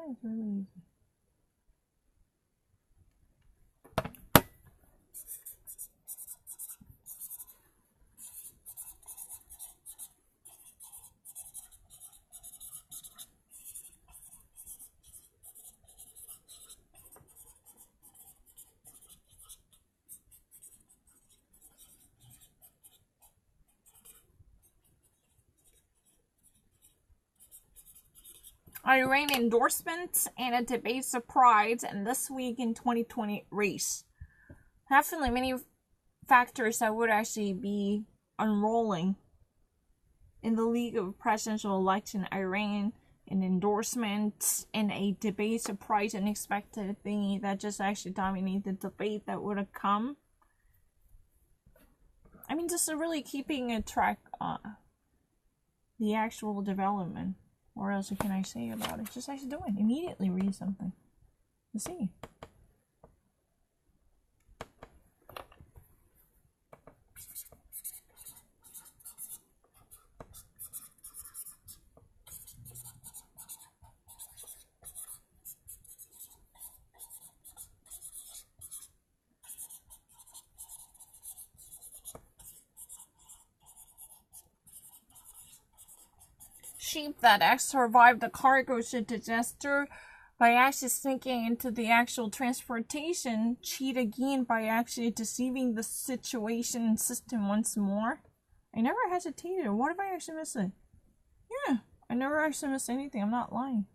It's really easy. Iran endorsements and a debate surprise and this week in 2020 race. Definitely many factors that would actually be unrolling in the league of presidential election. Iran and endorsements and a debate surprise unexpected thingy that just actually dominated the debate that would have come. I mean, just really keeping a track on the actual development. What else can I say about it? Just actually doing. Immediately read something. Let's see. Sheep that survived the cargo ship disaster by actually sneaking into the actual transportation cheat again by actually deceiving the situation system once more. I never hesitated. What if I actually missed it? Yeah, I never actually missed anything. I'm not lying.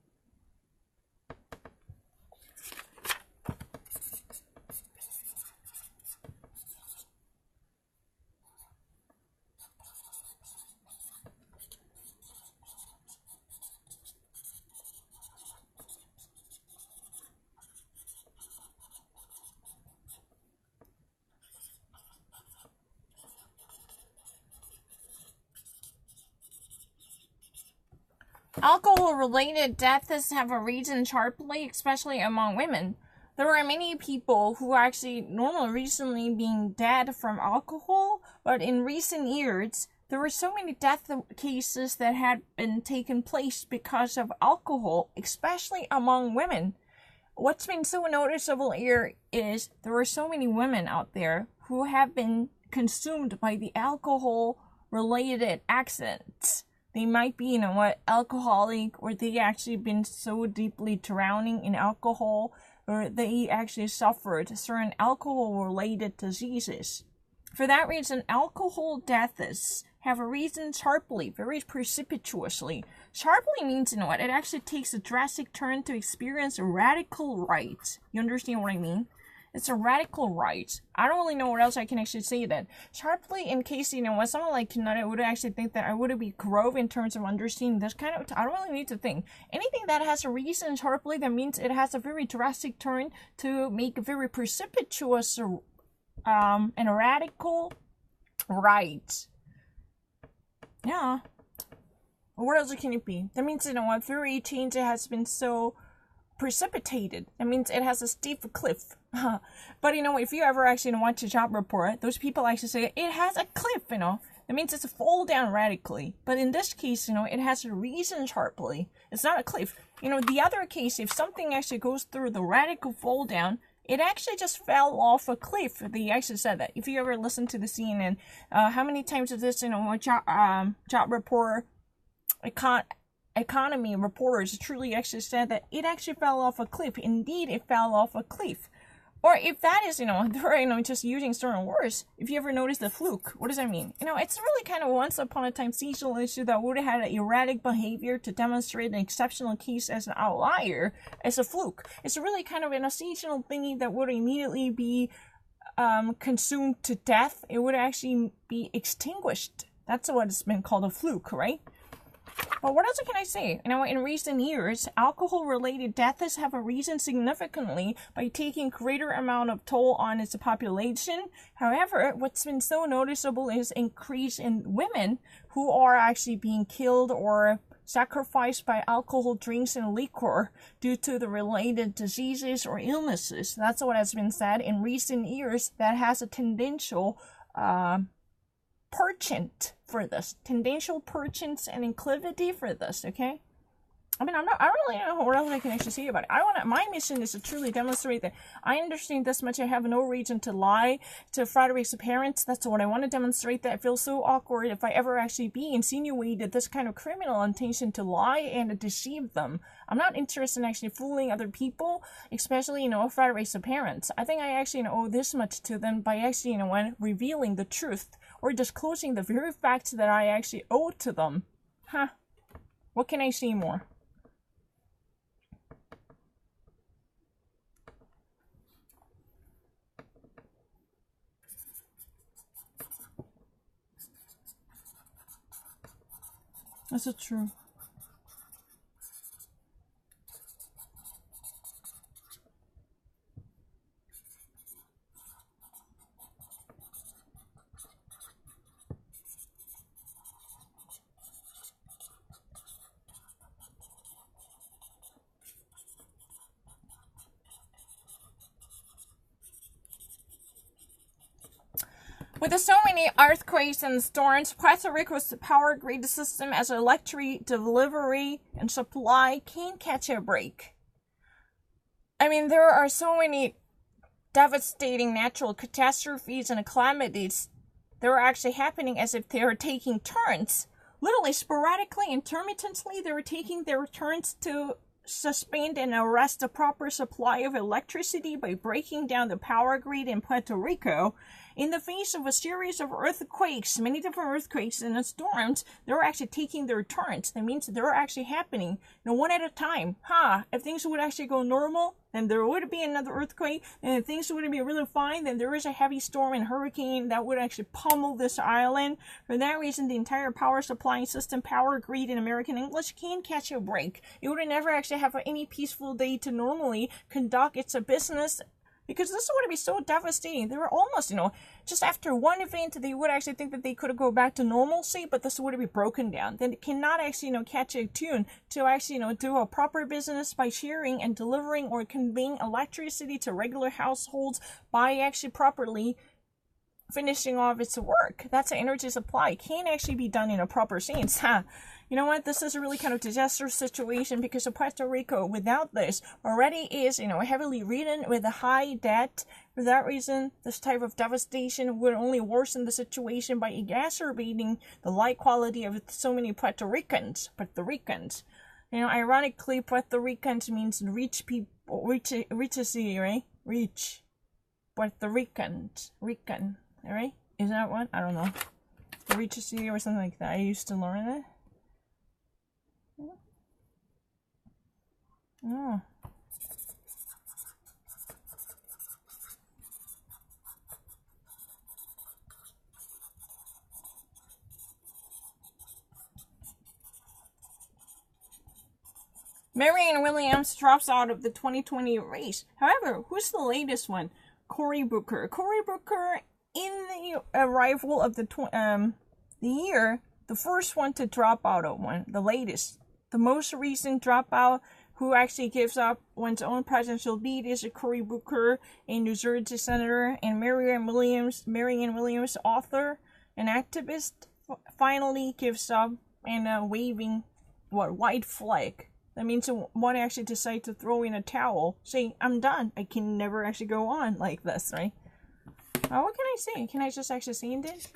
Alcohol-related deaths have risen sharply, especially among women. There are many people who actually normally recently being dead from alcohol, but in recent years, there were so many death cases that had been taken place because of alcohol, especially among women. What's been so noticeable here is there are so many women out there who have been consumed by the alcohol-related accidents. They might be, alcoholic, or they actually been so deeply drowning in alcohol, or they actually suffered certain alcohol-related diseases. For that reason, alcohol deaths have risen sharply, very precipitously. Sharply means, it actually takes a drastic turn to experience a radical right. You understand what I mean? It's a radical right. I don't really know what else I can actually say then. Sharply, in case, someone like Kanata would actually think that I would be grove in terms of understanding this kind of, I don't really need to think. Anything that has a reason sharply, that means it has a very drastic turn to make a very precipitous and a radical right. Yeah. What else can it be? That means, very change has been so precipitated. That means it has a steep cliff. But if you ever actually watch a job report, those people actually say it has a cliff, That means it's a fall down radically. But in this case, it has a reason sharply. It's not a cliff. The other case, if something actually goes through the radical fall down, it actually just fell off a cliff. They actually said that. If you ever listen to the CNN, how many times is this, job report, economy reporters truly actually said that it actually fell off a cliff. Indeed, it fell off a cliff. Or if that is, they're, just using certain words. If you ever notice the fluke, what does that mean? It's really kind of once upon a time seasonal issue that would have had an erratic behavior to demonstrate an exceptional case as an outlier, as a fluke. It's really kind of a seasonal thingy that would immediately be consumed to death. It would actually be extinguished. That's what it's been called, a fluke, right? Well, what else can I say? In recent years, alcohol-related deaths have risen significantly by taking greater amount of toll on its population. However, what's been so noticeable is increase in women who are actually being killed or sacrificed by alcohol drinks and liquor due to the related diseases or illnesses. That's what has been said in recent years. That has a tendential penchant for this. Tendential penchant and inclivity for this, okay? I mean, I don't really know what else I can actually say about it. My mission is to truly demonstrate that I understand this much. I have no reason to lie to Frederick's parents. That's what I want to demonstrate. That I feel so awkward if I ever actually be insinuated this kind of criminal intention to lie and to deceive them. I'm not interested in actually fooling other people, especially, Frederick's parents. I think I actually, owe this much to them by actually, when revealing the truth or disclosing the very facts that I actually owe to them. Huh. What can I say more? That's so true. With so many earthquakes and storms, Puerto Rico's power grid system as electric delivery and supply can't catch a break. I mean, there are so many devastating natural catastrophes and calamities that are actually happening as if they are taking turns. Literally, sporadically, intermittently, they were taking their turns to suspend and arrest the proper supply of electricity by breaking down the power grid in Puerto Rico. In the face of a series of earthquakes, many different earthquakes and storms, they're actually taking their turns. That means they're actually happening, one at a time. If things would actually go normal, then there would be another earthquake. And if things would be really fine, then there is a heavy storm and hurricane that would actually pummel this island. For that reason, the entire power supply system, power grid in American English, can catch a break. It would never actually have any peaceful day to normally conduct its business, because this would be so devastating. They were almost, just after one event, they would actually think that they could go back to normalcy, but this would be broken down. Then it cannot actually, catch a tune to actually, do a proper business by sharing and delivering or conveying electricity to regular households by actually properly finishing off its work. That's an energy supply. It can't actually be done in a proper sense. You know what? This is a really kind of disastrous situation because of Puerto Rico, without this, already is, heavily ridden with a high debt. For that reason, this type of devastation would only worsen the situation by exacerbating the life quality of so many Puerto Ricans. Ironically, Puerto Ricans means rich people, rich city, right? Rich. Puerto Ricans. Rican, right? Is that one? I don't know. The rich city or something like that. I used to learn it. Oh. Marianne Williams drops out of the 2020 race. However, who's the latest one? Cory Booker. Cory Booker, in the arrival of the year, the first one to drop out of one, the latest. The most recent dropout who actually gives up one's own presidential bid is Cory Booker, a New Jersey senator, and Marianne Williams, author and activist, finally gives up and waving white flag. That means one actually decide to throw in a towel, saying, I'm done. I can never actually go on like this, right? What can I say? Can I just actually say it?